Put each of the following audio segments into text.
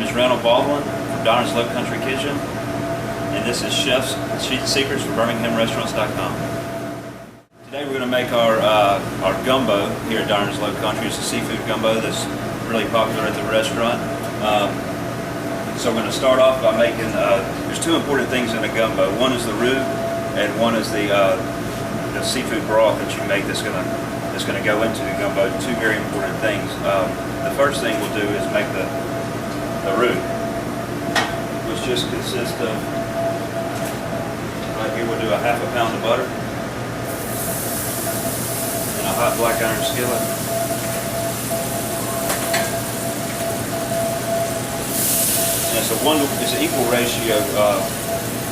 name is Randall from Dyron's Low Country Kitchen, and this is Chef's Secrets for BirminghamRestaurants.com. Today we're going to make our gumbo here at Dyron's Low Country. It's a seafood gumbo that's really popular at the restaurant. So we're going to start off by making, there's two important things in a gumbo. One is the roux, and one is the seafood broth that you make that's going to go into the gumbo. Two very important things. The first thing we'll do is make the roux, which just consists of, right here we'll do a half a pound of butter in a hot black iron skillet. And it's an equal ratio,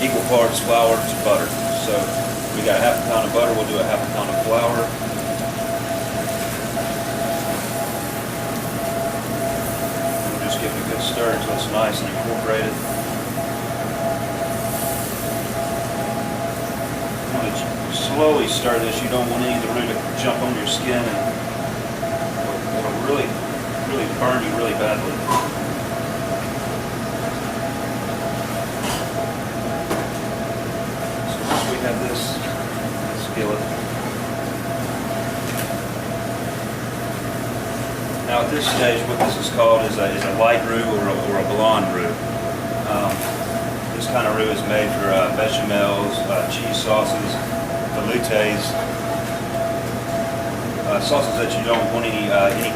equal parts flour to butter. So we got a half a pound of butter, we'll do a half a pound of flour. We'll just give it a good stir until it's nice and incorporated. You want to slowly stir this. You don't want any of the roux to jump on your skin, and it'll really burn you really badly. Have this skillet. Now at this stage, what this is called is a light roux or a blonde roux. This kind of roux is made for bechamels, cheese sauces, veloutés, sauces that you don't want any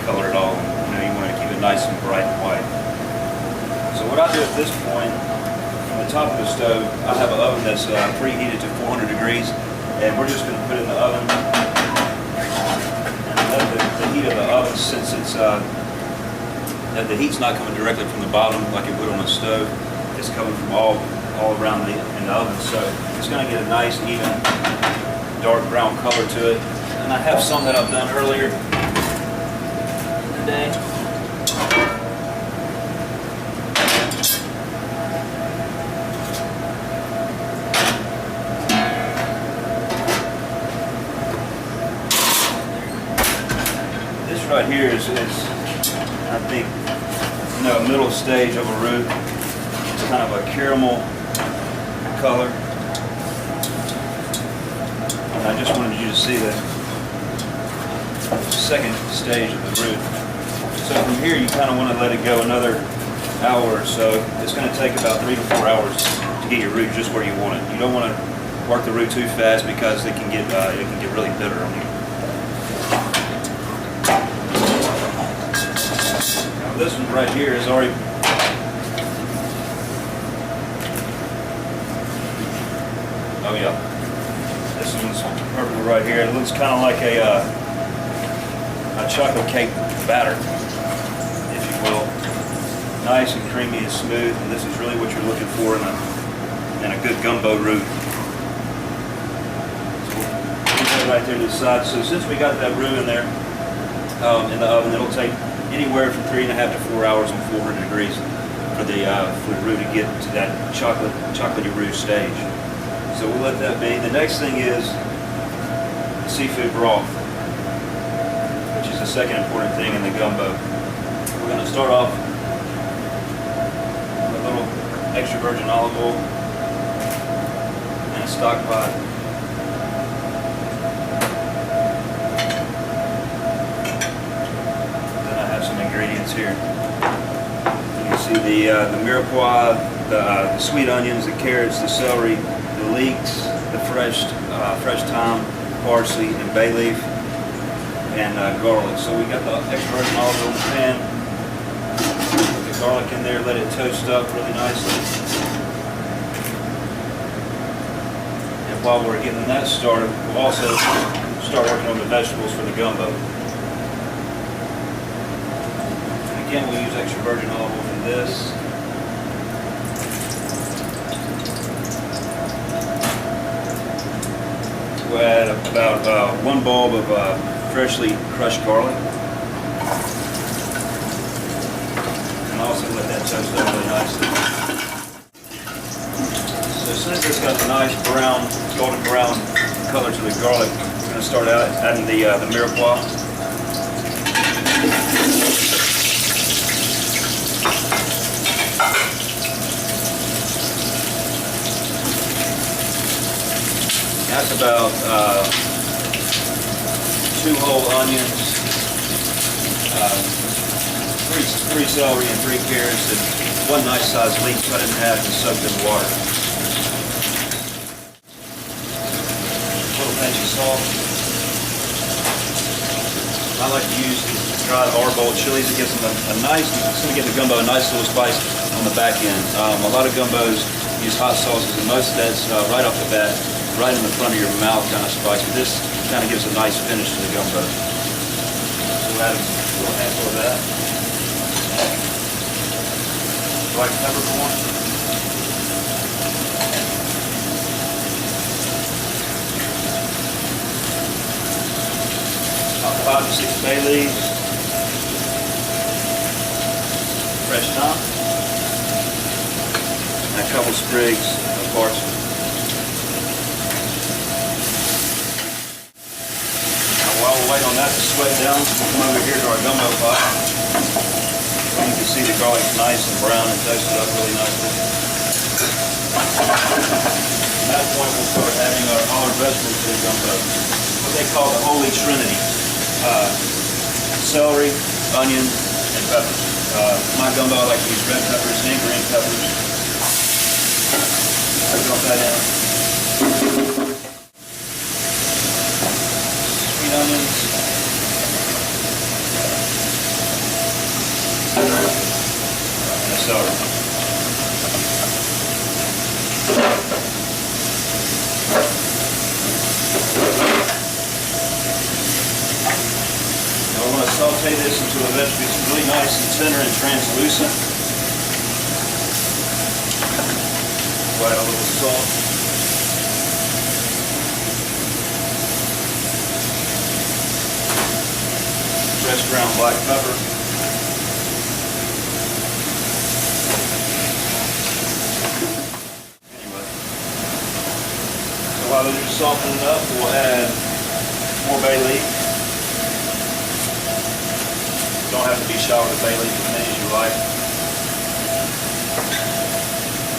color at all. You want to keep it nice and bright and white. So what I do at this point, on the top of the stove, I have an oven that's preheated to 400 degrees, and we're just going to put it in the oven. And let the heat of the oven, since it's the heat's not coming directly from the bottom like it would on a stove, it's coming from all around in the oven. So it's going to get a nice, even, dark brown color to it. And I have some that I've done earlier today. Right here is I think, a middle stage of a roux. It's kind of a caramel color. And I just wanted you to see the second stage of the roux. So from here you kind of want to let it go another hour or so. It's going to take about 3 to 4 hours to get your roux just where you want it. You don't want to work the roux too fast because it can get really bitter on you. This one right here is already this one's perfect right here. It looks kind of like a chocolate cake batter, if you will. Nice and creamy and smooth, and this is really what you're looking for in a good gumbo roux. So we'll put that right there to the side. So since we got that roux in there in the oven, it'll take anywhere from 3.5 to 4 hours on 400 degrees for the roux to get to that chocolatey roux stage. So we'll let that be. The next thing is seafood broth, which is the second important thing in the gumbo. We're going to start off with a little extra virgin olive oil and a stock pot. Ingredients here. You can see the mirepoix, the sweet onions, the carrots, the celery, the leeks, the fresh thyme, parsley, and bay leaf, and garlic. So we got the extra virgin olive oil in the pan. Put the garlic in there, let it toast up really nicely. And while we're getting that started, we'll also start working on the vegetables for the gumbo. Again, we use extra virgin olive oil for this. We'll add about 1 bulb of freshly crushed garlic. And also let that toast up really nicely. So since it's got a nice brown, golden brown color to the garlic, we're going to start out adding the mirepoix. about 2 whole onions, three celery and 3 carrots, and 1 nice sized leek cut in half and soaked in water. A little pinch of salt. I like to use these dried arbol chilies. It gives them a nice, it's going to give the gumbo a nice little spice on the back end. A lot of gumbos use hot sauces, and most of that's right off the bat, right in the front of your mouth kind of spice. But this kind of gives a nice finish to the gumbo. So we'll add a little handful of that. Black peppercorn. About 5 to 6 bay leaves. Fresh thyme. And a couple sprigs of parsley. Now while we wait on that to sweat down, we'll come over here to our gumbo pot. You can see the garlic's nice and brown and toasted up really nicely. At that point we'll start adding all our vegetables to the gumbo. What they call the Holy Trinity. Celery, onion, and peppers. My gumbo, I like to use red peppers and green peppers. I'll drop that in. Sweet onions. And celery. Saute this until the vegetable is really nice and tender and translucent. Add a little salt. Fresh ground black pepper. Anyway. So while those are softening up, we'll add more bay leaf. Don't have to be shy with the bay leaf as many as you like.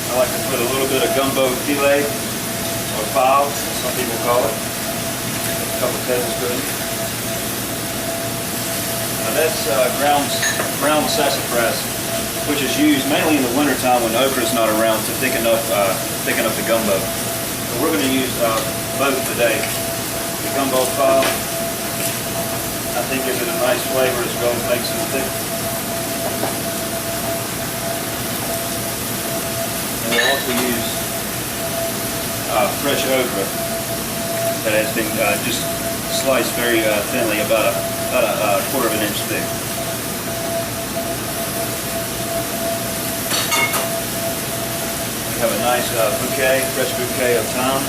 I like to put a little bit of gumbo filet, or fowl, as some people call it. A couple of tablespoons. Now that's ground sassafras, which is used mainly in the wintertime when okra is not around to thicken up the gumbo. So we're going to use both today. The gumbo fowl. I think gives it a nice flavor as well as makes it thick. And we'll also use fresh okra that has been just sliced very thinly, about a quarter of an inch thick. We have a nice fresh bouquet of thyme.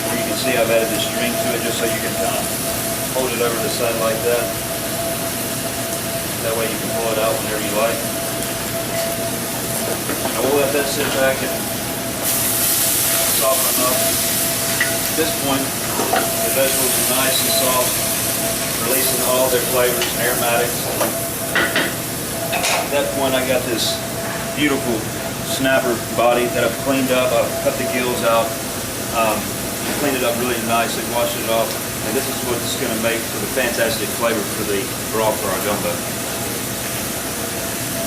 Here you can see I've added the string to it just so you can hold it over the side like that. That way you can pull it out whenever you like. Now we'll let that sit back and soften up. At this point, the vegetables are nice and soft, releasing all their flavors and aromatics. At that point, I got this beautiful snapper body that I've cleaned up. I've cut the gills out, cleaned it up really nicely, washed it off. And this is what it's going to make for the fantastic flavor for the broth for our gumbo.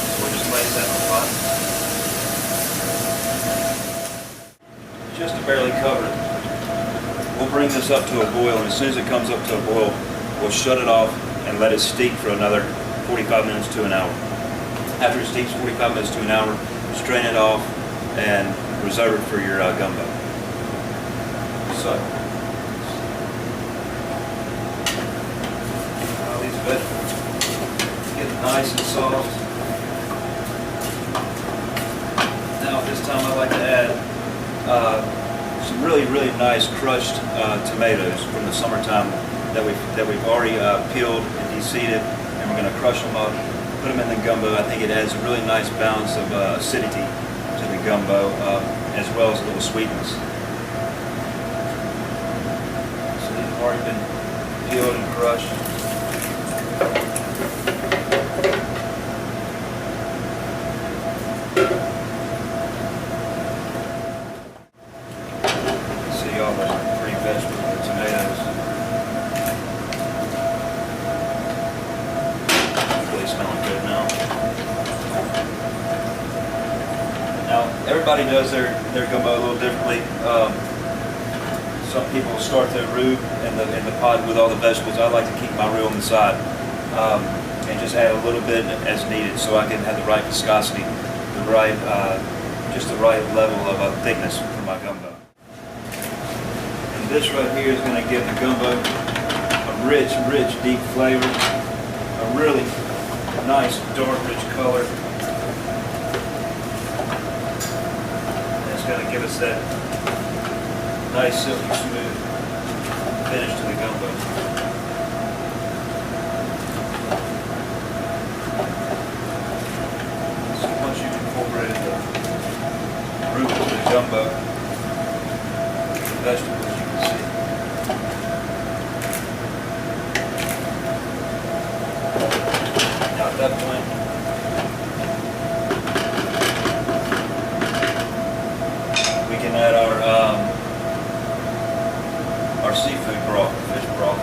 So we'll just place that in the pot. Just to barely cover it. We'll bring this up to a boil, and as soon as it comes up to a boil, we'll shut it off and let it steep for another 45 minutes to an hour. After it steeps 45 minutes to an hour, strain it off and reserve it for your gumbo. So. Vegetables get nice and soft. Now at this time I like to add some really nice crushed tomatoes from the summertime that we've already peeled and de-seeded, and we're going to crush them up, put them in the gumbo. I think it adds a really nice balance of acidity to the gumbo, as well as a little sweetness. So these have already been peeled and crushed. See all those pretty vegetables everybody does their gumbo a little differently. Some people start their roux in the pot with all the vegetables. I like to keep my roux on the side and just add a little bit as needed, so I can have the right viscosity, just the right level of thickness for my gumbo. And this right here is going to give the gumbo a rich, deep flavor, a really nice, dark, rich color. And it's going to give us that nice, silky smooth finish to the gumbo. So once you've incorporated the roux into the gumbo, the vegetables, you can see. Now at that point, we can add our seafood broth, fish broth.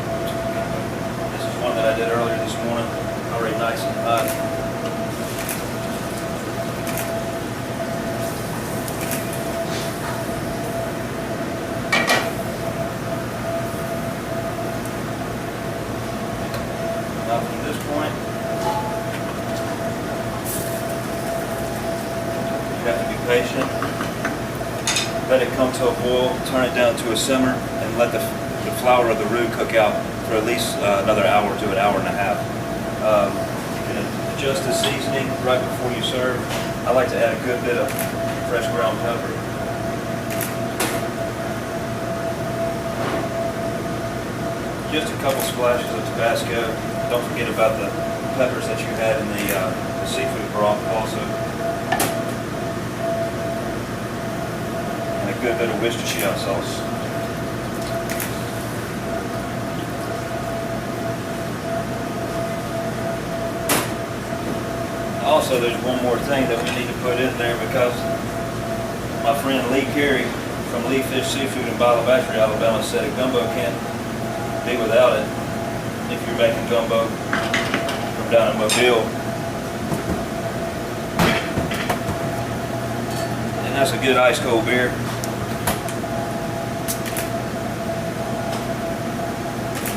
This is one that I did earlier this morning, already nice and hot. Now from this point, you have to be patient. Let it come to a boil, turn it down to a simmer, and let the flour of the roux cook out for at least another hour to an hour and a half. You can adjust the seasoning right before you serve. I like to add a good bit of fresh ground pepper. Just a couple splashes of Tabasco. Don't forget about the peppers that you had in the seafood broth also. And a good bit of Worcestershire sauce. Also, there's one more thing that we need to put in there, because my friend Lee Carey from Lee Fish Seafood in Ballabastry, Alabama, said a gumbo can't be without it if you're making gumbo from down in Mobile. And that's a good ice cold beer.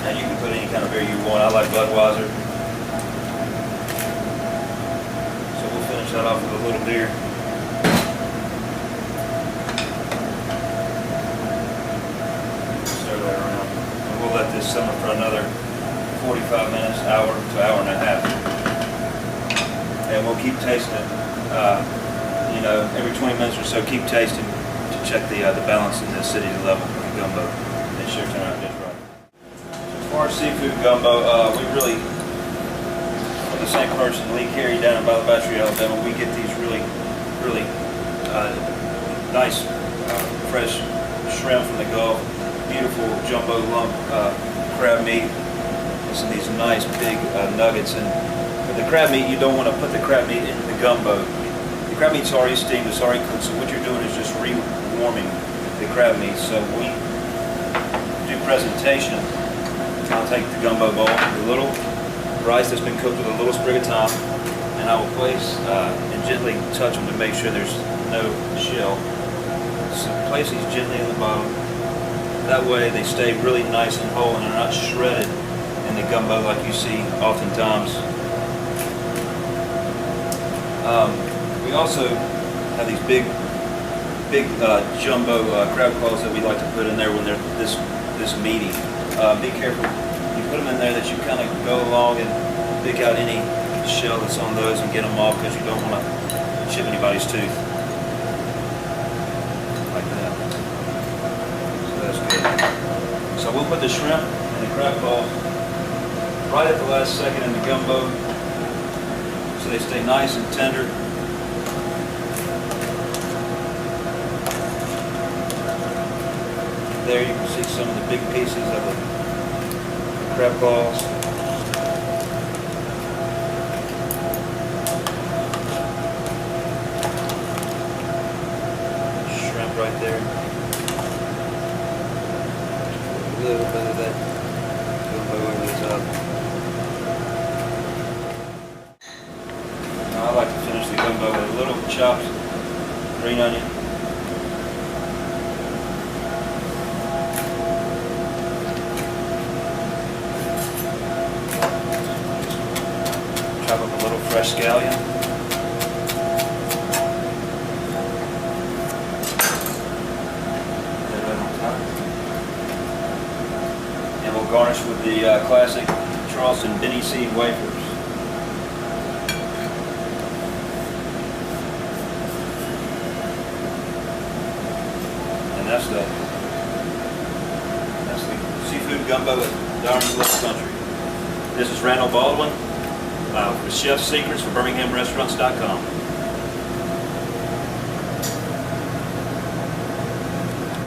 Now you can put any kind of beer you want. I like Budweiser. That off with a little beer. Stir that around. And we'll let this simmer for another 45 minutes, hour to hour and a half. And we'll keep tasting it. Every 20 minutes or so, keep tasting to check the balance and the acidity level of the gumbo. It should turn out just right. As far as seafood gumbo, we really, the same person, Lee Carey, down in Ballabastry, Alabama, we get these really nice fresh shrimp from the Gulf, beautiful jumbo lump crab meat, and some of these nice big nuggets. And with the crab meat, you don't want to put the crab meat in the gumbo. The crab meat's already steamed, it's already cooked, so what you're doing is just re-warming the crab meat. So when we do presentation, I'll take the gumbo bowl, the little rice that's been cooked with a little sprig of thyme, and I will place and gently touch them to make sure there's no shell. So place these gently in the bottom. That way they stay really nice and whole and they're not shredded in the gumbo like you see oftentimes. We also have these big jumbo crab claws that we like to put in there when they're this meaty. Be careful. You put them in there that you kind of go along and pick out any shell that's on those and get them off, because you don't want to chip anybody's tooth. Like that. So that's good. So we'll put the shrimp and the crab claws right at the last second in the gumbo so they stay nice and tender. There you can see some of the big pieces of the crab claws. Shrimp right there. A little bit of that gumbo over the top. Now I like to finish the gumbo with a little chopped green onion. fresh scallion. Lay that on top. And we'll garnish with the classic Charleston Benny seed wafers. And that's the seafood gumbo at Dyron's Low Country. This is Randall Baldwin with Chef Secrets for BirminghamRestaurants.com.